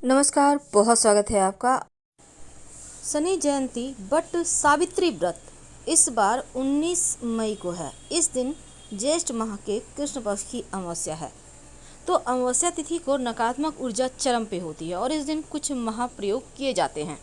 नमस्कार, बहुत स्वागत है आपका। शनि जयंती बट सावित्री व्रत इस बार 19 मई को है। इस दिन ज्येष्ठ माह के कृष्ण पक्ष की अमावस्या है। तो अमावस्या तिथि को नकारात्मक ऊर्जा चरम पे होती है और इस दिन कुछ महाप्रयोग किए जाते हैं।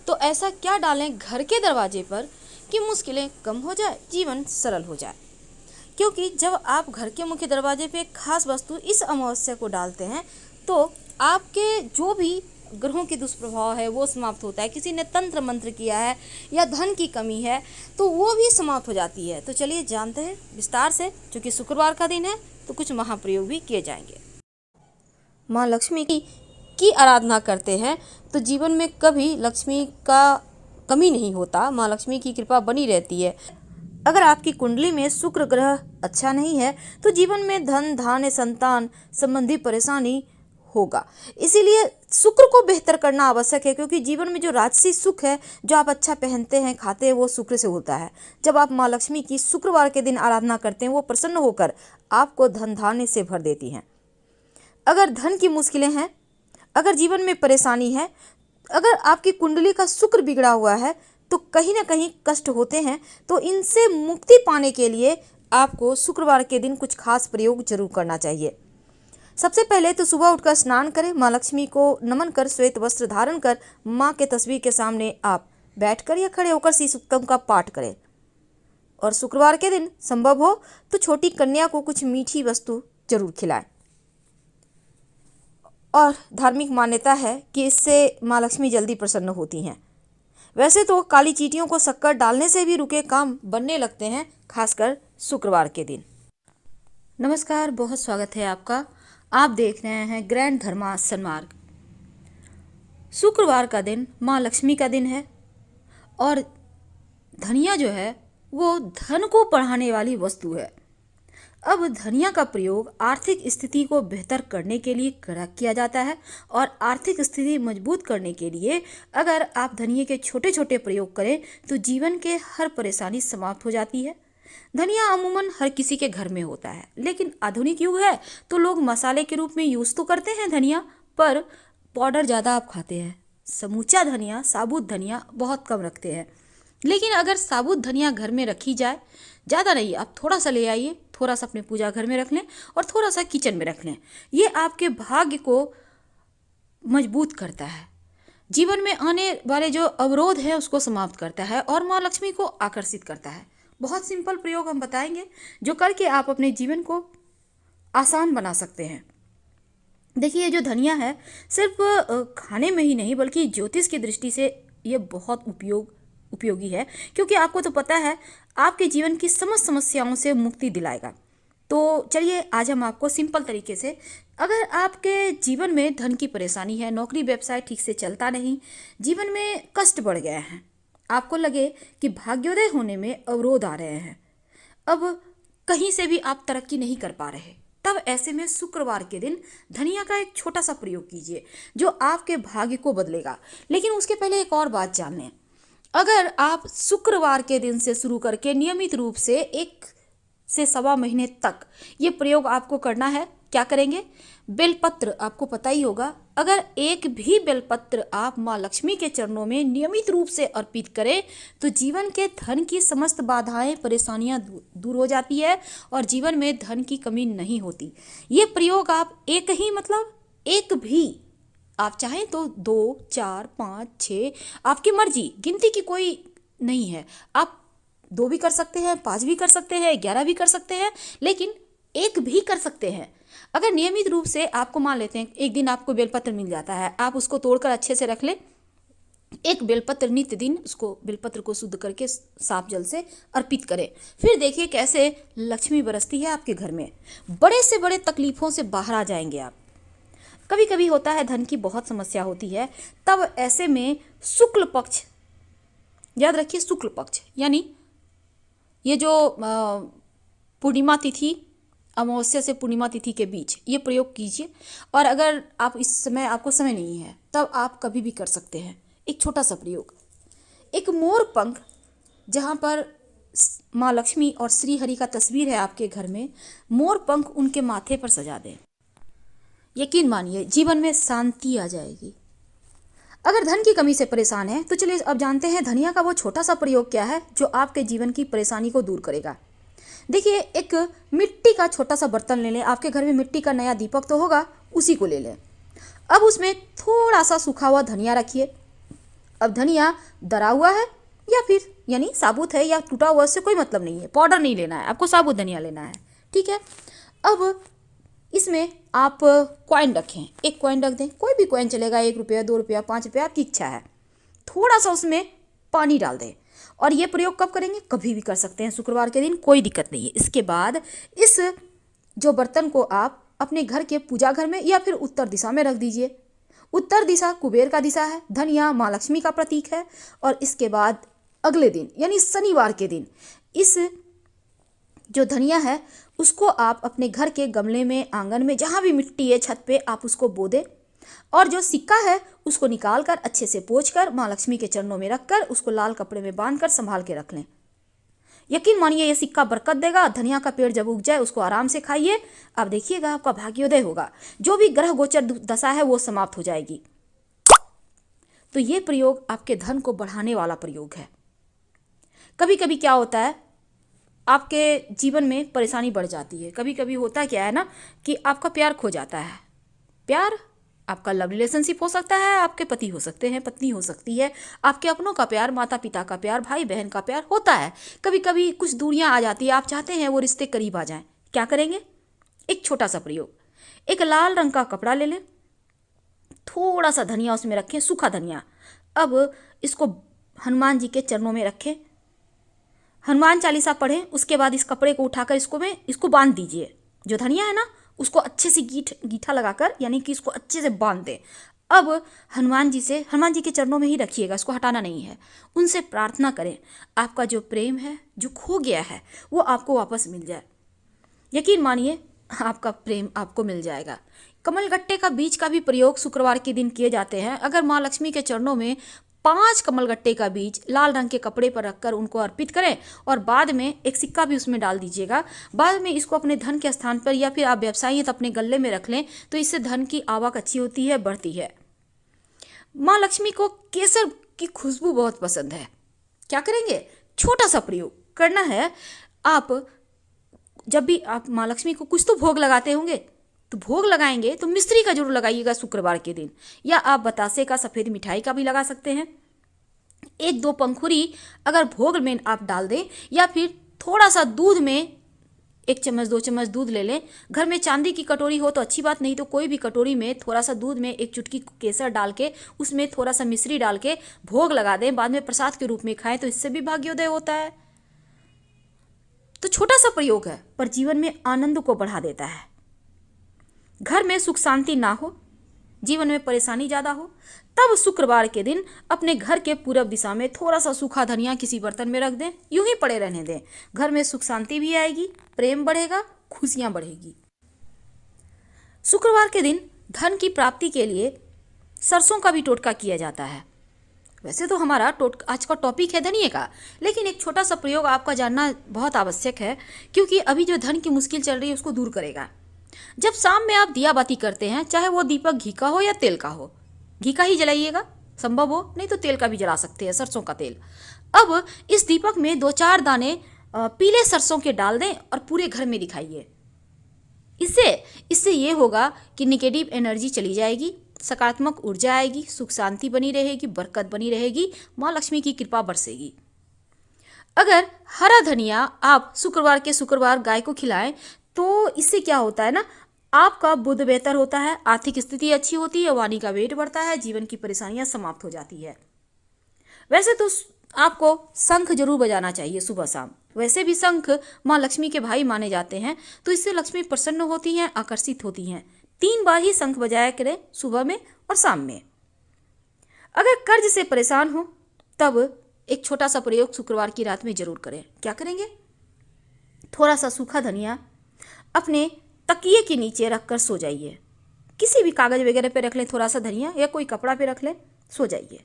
तो ऐसा क्या डालें घर के दरवाजे पर कि मुश्किलें कम हो जाए, जीवन सरल हो जाए। क्योंकि जब आप घर के मुख्य दरवाजे पे खास वस्तु इस अमावस्या को डालते हैं तो आपके जो भी ग्रहों के दुष्प्रभाव है वो समाप्त होता है। किसी ने तंत्र मंत्र किया है या धन की कमी है तो वो भी समाप्त हो जाती है। तो चलिए जानते हैं विस्तार से। क्योंकि शुक्रवार का दिन है तो कुछ महाप्रयोग भी किए जाएंगे। माँ लक्ष्मी की आराधना करते हैं तो जीवन में कभी लक्ष्मी का कमी नहीं होता। माँ लक्ष्मी की कृपा बनी रहती है। अगर आपकी कुंडली में शुक्र ग्रह अच्छा नहीं है तो जीवन में धन धान्य संतान संबंधी परेशानी होगा। इसीलिए शुक्र को बेहतर करना आवश्यक है। क्योंकि जीवन में जो राजसी सुख है, जो आप अच्छा पहनते हैं खाते हैं, वो शुक्र से होता है। जब आप माँ लक्ष्मी की शुक्रवार के दिन आराधना करते हैं वो प्रसन्न होकर आपको धन धान्य से भर देती हैं। अगर धन की मुश्किलें हैं, अगर जीवन में परेशानी है, अगर आपकी कुंडली का शुक्र बिगड़ा हुआ है तो कहीं ना कहीं कष्ट होते हैं। तो इनसे मुक्ति पाने के लिए आपको शुक्रवार के दिन कुछ खास प्रयोग जरूर करना चाहिए। सबसे पहले तो सुबह उठकर स्नान करें, माँ लक्ष्मी को नमन कर श्वेत वस्त्र धारण कर माँ के तस्वीर के सामने आप बैठकर या खड़े होकर श्री सूक्तम का पाठ करें। और शुक्रवार के दिन संभव हो तो छोटी कन्या को कुछ मीठी वस्तु जरूर खिलाएं। और धार्मिक मान्यता है कि इससे माँ लक्ष्मी जल्दी प्रसन्न होती हैं। वैसे तो काली चींटियों को शक्कर डालने से भी रुके काम बनने लगते हैं, खासकर शुक्रवार के दिन। नमस्कार, बहुत स्वागत है आपका। आप देख रहे हैं ग्रैंड धर्मा सन्मार्ग। शुक्रवार का दिन माँ लक्ष्मी का दिन है और धनिया जो है वो धन को बढ़ाने वाली वस्तु है। अब धनिया का प्रयोग आर्थिक स्थिति को बेहतर करने के लिए किया जाता है। और आर्थिक स्थिति मजबूत करने के लिए अगर आप धनिया के छोटे छोटे प्रयोग करें तो जीवन के हर परेशानी समाप्त हो जाती है। धनिया अमूमन हर किसी के घर में होता है, लेकिन आधुनिक युग है तो लोग मसाले के रूप में यूज तो करते हैं धनिया, पर पाउडर ज़्यादा आप खाते हैं। समूचा धनिया, साबुत धनिया बहुत कम रखते हैं। लेकिन अगर साबुत धनिया घर में रखी जाए, ज़्यादा नहीं, आप थोड़ा सा ले आइए, थोड़ा सा अपने पूजा घर में रख लें और थोड़ा सा किचन में रख लें। ये आपके भाग्य को मजबूत करता है, जीवन में आने वाले जो अवरोध है उसको समाप्त करता है और माँ लक्ष्मी को आकर्षित करता है। बहुत सिंपल प्रयोग हम बताएंगे जो करके आप अपने जीवन को आसान बना सकते हैं। देखिए, ये जो धनिया है सिर्फ खाने में ही नहीं बल्कि ज्योतिष की दृष्टि से ये बहुत उपयोगी है। क्योंकि आपको तो पता है आपके जीवन की समस्त समस्याओं से मुक्ति दिलाएगा। तो चलिए आज हम आपको सिंपल तरीके से, अगर आपके जीवन में धन की परेशानी है, नौकरी व्यवसाय ठीक से चलता नहीं, जीवन में कष्ट बढ़ गए हैं, आपको लगे कि भाग्योदय होने में अवरोध आ रहे हैं, अब कहीं से भी आप तरक्की नहीं कर पा रहे, तब ऐसे में शुक्रवार के दिन धनिया का एक छोटा सा प्रयोग कीजिए जो आपके भाग्य को बदलेगा। लेकिन उसके पहले एक और बात जान लें। अगर आप शुक्रवार के दिन से शुरू करके नियमित रूप से 1 से सवा महीने तक ये प्रयोग आपको करना है, क्या करेंगे? बेलपत्र, आपको पता ही होगा, अगर एक भी बेलपत्र आप माँ लक्ष्मी के चरणों में नियमित रूप से अर्पित करें तो जीवन के धन की समस्त बाधाएं परेशानियां दूर हो जाती है और जीवन में धन की कमी नहीं होती। ये प्रयोग आप एक भी आप चाहें तो 2, 4, 5, 6, आपकी मर्जी, गिनती की कोई नहीं है। आप 2 भी कर सकते हैं, 5 भी कर सकते हैं, 11 भी कर सकते हैं, लेकिन 1 भी कर सकते हैं। अगर नियमित रूप से आपको मान लेते हैं एक दिन आपको बेलपत्र मिल जाता है, आप उसको तोड़कर अच्छे से रख लें। एक बेलपत्र नित्य दिन उसको बेलपत्र को शुद्ध करके साफ जल से अर्पित करें। फिर देखिए कैसे लक्ष्मी बरसती है आपके घर में। बड़े से बड़े तकलीफों से बाहर आ जाएंगे आप। कभी कभी होता है धन की बहुत समस्या होती है, तब ऐसे में शुक्ल पक्ष, याद रखिए शुक्ल पक्ष यानी ये जो पूर्णिमा तिथि, अमावस्या से पूर्णिमा तिथि के बीच ये प्रयोग कीजिए। और अगर आप इस समय आपको समय नहीं है तब आप कभी भी कर सकते हैं एक छोटा सा प्रयोग। एक मोर पंख जहाँ पर माँ लक्ष्मी और श्री हरि का तस्वीर है आपके घर में, मोर पंख उनके माथे पर सजा दें। यकीन मानिए जीवन में शांति आ जाएगी। अगर धन की कमी से परेशान है तो चलिए अब जानते हैं धनिया का वो छोटा सा प्रयोग क्या है जो आपके जीवन की परेशानी को दूर करेगा। देखिए, एक मिट्टी का छोटा सा बर्तन ले लें। आपके घर में मिट्टी का नया दीपक तो होगा, उसी को ले लें। अब उसमें थोड़ा सा सूखा हुआ धनिया रखिए। अब धनिया दरा हुआ है या फिर यानी साबुत है या टूटा हुआ, उससे कोई मतलब नहीं है। पाउडर नहीं लेना है आपको, साबुत धनिया लेना है, ठीक है। अब इसमें आप कॉइन रखें, एक कॉइन रख दें, कोई भी कॉइन चलेगा, 1 रुपया, 2 रुपया, 5 रुपया, आपकी इच्छा है। थोड़ा सा उसमें पानी डाल दें। और ये प्रयोग कब करेंगे? कभी भी कर सकते हैं, शुक्रवार के दिन, कोई दिक्कत नहीं है। इसके बाद इस जो बर्तन को आप अपने घर के पूजा घर में या फिर उत्तर दिशा में रख दीजिए। उत्तर दिशा कुबेर का दिशा है, धनिया माँ लक्ष्मी का प्रतीक है। और इसके बाद अगले दिन यानी शनिवार के दिन इस जो धनिया है उसको आप अपने घर के गमले में, आंगन में, जहाँ भी मिट्टी है, छत पे आप उसको बो दें। और जो सिक्का है उसको निकाल कर अच्छे से पोंछ कर माँ लक्ष्मी के चरणों में रखकर उसको लाल कपड़े में बांध कर संभाल के रख लें। यकीन मानिए ये सिक्का बरकत देगा। धनिया का पेड़ जब उग जाए उसको आराम से खाइए, आप देखिएगा आपका भाग्योदय होगा। जो भी ग्रह गोचर दशा है वो समाप्त हो जाएगी। तो ये प्रयोग आपके धन को बढ़ाने वाला प्रयोग है। कभी कभी क्या होता है, आपके जीवन में परेशानी बढ़ जाती है। कभी कभी होता क्या है ना कि आपका प्यार खो जाता है। प्यार आपका लव रिलेशनशिप हो सकता है, आपके पति हो सकते हैं, पत्नी हो सकती है, आपके अपनों का प्यार, माता पिता का प्यार, भाई बहन का प्यार होता है। कभी कभी कुछ दूरियां आ जाती है, आप चाहते हैं वो रिश्ते करीब आ जाएं। क्या करेंगे? एक छोटा सा प्रयोग, एक लाल रंग का कपड़ा ले लें, थोड़ा सा धनिया उसमें रखें, सूखा धनिया। अब इसको हनुमान जी के चरणों में रखें, हनुमान चालीसा पढ़ें। उसके बाद इस कपड़े को उठाकर इसको बांध दीजिए। जो धनिया है ना उसको अच्छे से गीठा लगाकर यानी कि इसको अच्छे से बांध दें। अब हनुमान जी के चरणों में ही रखिएगा, इसको हटाना नहीं है। उनसे प्रार्थना करें आपका जो प्रेम है, जो खो गया है, वो आपको वापस मिल जाए। यकीन मानिए आपका प्रेम आपको मिल जाएगा। कमलगट्टे का बीज का भी प्रयोग शुक्रवार के दिन किए जाते हैं। अगर माँ लक्ष्मी के चरणों में 5 कमलगट्टे का बीज लाल रंग के कपड़े पर रखकर उनको अर्पित करें और बाद में एक सिक्का भी उसमें डाल दीजिएगा। बाद में इसको अपने धन के स्थान पर या फिर आप व्यवसायी हैं तो अपने गले में रख लें, तो इससे धन की आवक अच्छी होती है, बढ़ती है। माँ लक्ष्मी को केसर की खुशबू बहुत पसंद है। क्या करेंगे? छोटा सा प्रयोग करना है। आप जब भी आप माँ लक्ष्मी को कुछ तो भोग लगाते होंगे, तो भोग लगाएंगे तो मिश्री का जरूर लगाइएगा शुक्रवार के दिन, या आप बतासे का, सफ़ेद मिठाई का भी लगा सकते हैं। 1-2 पंखुड़ी अगर भोग में आप डाल दें, या फिर थोड़ा सा दूध में 1 चम्मच 2 चम्मच दूध ले लें। घर में चांदी की कटोरी हो तो अच्छी बात, नहीं तो कोई भी कटोरी में थोड़ा सा दूध में 1 चुटकी केसर डाल के उसमें थोड़ा सा मिश्री डाल के भोग लगा दें, बाद में प्रसाद के रूप में खाएं, तो इससे भी भाग्योदय होता है। तो छोटा सा प्रयोग है पर जीवन में आनंद को बढ़ा देता है। घर में सुख शांति ना हो, जीवन में परेशानी ज़्यादा हो, तब शुक्रवार के दिन अपने घर के पूरब दिशा में थोड़ा सा सूखा धनिया किसी बर्तन में रख दें, यूं ही पड़े रहने दें। घर में सुख शांति भी आएगी, प्रेम बढ़ेगा, खुशियां बढ़ेगी। शुक्रवार के दिन धन की प्राप्ति के लिए सरसों का भी टोटका किया जाता है। वैसे तो हमारा आज का टॉपिक है धनिये का, लेकिन एक छोटा सा प्रयोग आपका जानना बहुत आवश्यक है, क्योंकि अभी जो धन की मुश्किल चल रही है उसको दूर करेगा। जब शाम में आप दिया बाती करते हैं, चाहे वो दीपक घी का हो या तेल का हो, घी का ही जलाइएगा संभव हो, नहीं तो तेल का भी जला सकते हैं, सरसों का तेल। अब इस दीपक में 2-4 दाने पीले सरसों के डाल दें और पूरे घर में दिखाइए। इससे ये होगा कि निगेटिव एनर्जी चली जाएगी, सकारात्मक ऊर्जा आएगी, सुख शांति बनी रहेगी, बरकत बनी रहेगी, माँ लक्ष्मी की कृपा बरसेगी। अगर हरा धनिया आप शुक्रवार के शुक्रवार गाय को खिलाएं तो इससे क्या होता है ना, आपका बुद्ध बेहतर होता है, आर्थिक स्थिति अच्छी होती है, वाणी का वेट बढ़ता है, जीवन की परेशानियां समाप्त हो जाती है। वैसे तो आपको शंख जरूर बजाना चाहिए सुबह शाम। वैसे भी शंख माँ लक्ष्मी के भाई माने जाते हैं, तो इससे लक्ष्मी प्रसन्न होती हैं, आकर्षित होती हैं। 3 बार ही शंख बजाया करें, सुबह में और शाम में। अगर कर्ज से परेशान हो तब एक छोटा सा प्रयोग शुक्रवार की रात में जरूर करें। क्या करेंगे? थोड़ा सा सूखा धनिया अपने तकिए के नीचे रखकर सो जाइए। किसी भी कागज वगैरह पे रख लें थोड़ा सा धनिया, या कोई कपड़ा पे रख लें, सो जाइए।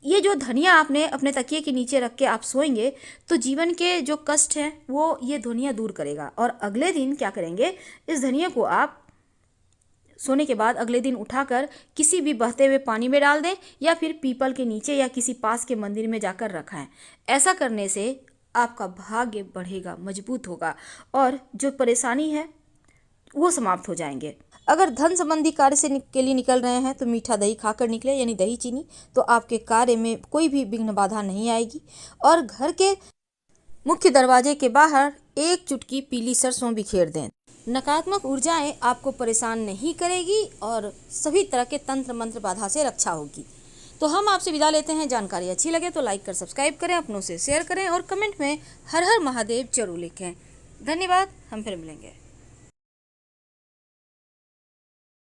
ये जो धनिया आपने अपने तकिए के नीचे रख के आप सोएंगे तो जीवन के जो कष्ट हैं वो ये धनिया दूर करेगा। और अगले दिन क्या करेंगे, इस धनिया को आप सोने के बाद अगले दिन उठाकर किसी भी बहते हुए पानी में डाल दें या फिर पीपल के नीचे या किसी पास के मंदिर में जाकर रखाएं। ऐसा करने से आपका भाग्य बढ़ेगा, मजबूत होगा और जो परेशानी है वो समाप्त हो जाएंगे। अगर धन संबंधी कार्य के लिए निकल रहे हैं तो मीठा दही खाकर निकले, यानी दही चीनी, तो आपके कार्य में कोई भी विघ्न बाधा नहीं आएगी। और घर के मुख्य दरवाजे के बाहर एक चुटकी पीली सरसों बिखेर दें। नकारात्मक ऊर्जाएं आपको परेशान नहीं करेगी और सभी तरह के तंत्र मंत्र बाधा से रक्षा होगी। तो हम आपसे विदा लेते हैं। जानकारी अच्छी लगे तो लाइक कर सब्सक्राइब करें, अपनों से शेयर करें और कमेंट में हर हर महादेव जरूर लिखें। धन्यवाद, हम फिर मिलेंगे।